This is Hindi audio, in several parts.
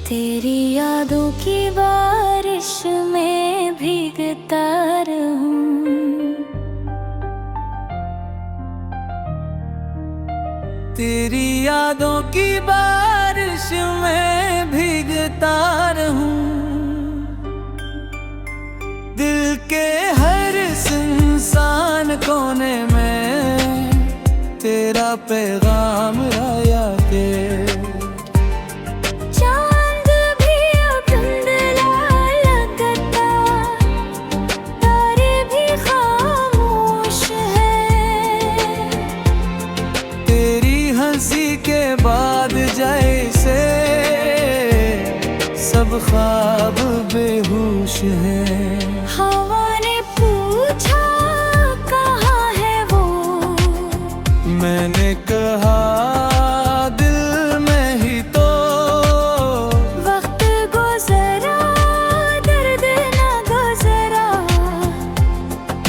तेरी यादों की बारिश में भीगता रहूं, तेरी यादों की बारिश में भीगता रहूं। दिल के हर सुनसान कोने में तेरा पैगाम आया के चांद भी अब धुंधला लगता, तारे भी खामोश है। तेरी हंसी के बाद जैसे सब ख्वाब बेहोश है। हवा ने पूछा कहाँ है वो, मैंने कहा दिल में ही तो। वक्त गुजरा दर्द न गुजरा,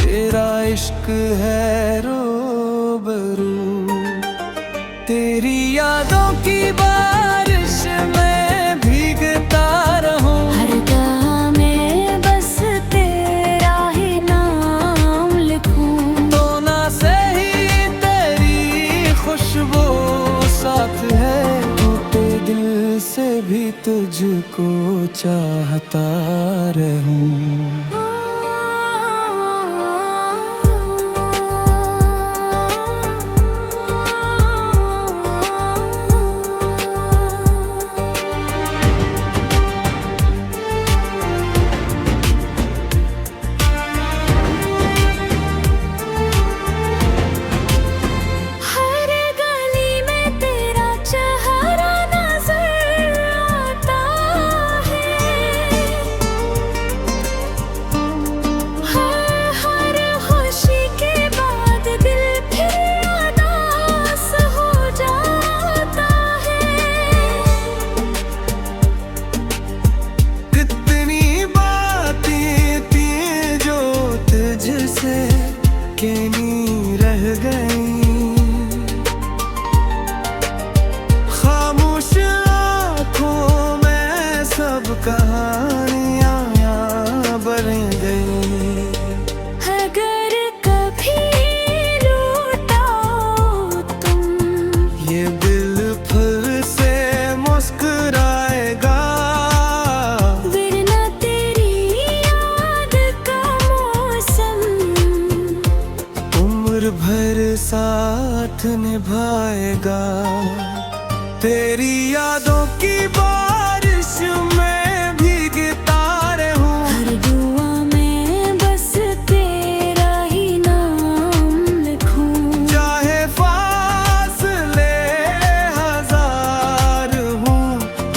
तेरा इश्क है रूबरू। तेरी यादों की बारिश में भीगता रहूं, हर गाह में बस तेरा ही नाम लिखूं। तो ना सही तेरी खुशबू साथ है, टूटे दिल से भी तुझको चाहता रहूं। हर गली में तेरा चेहरा नजर आता है, हर खुशी के बाद दिल फिर उदास हो जाता है। कितनी बातें थी जो तुझसे कहनी रह गई, खामोश आँखों में सब कहानियाँ बन गई। अगर कभी लौटा तुम, ये दिल फिर से मुस्कुराएगा, वरना तेरी याद का मौसम उम्र भर साथ निभाएगा। तेरी यादों की बारिश में भीगता रहूं, हर दुआ में बस तेरा ही नाम लिखूं। चाहे फासले हजार हों,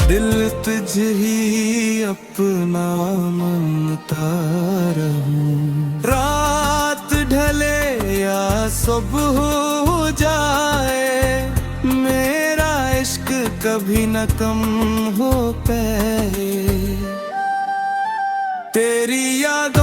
दिल तुझ ही अपना मानता रहूं। रात ढले या सुबह हो जाए, मेरा इश्क कभी न कम हो पाए। तेरी यादों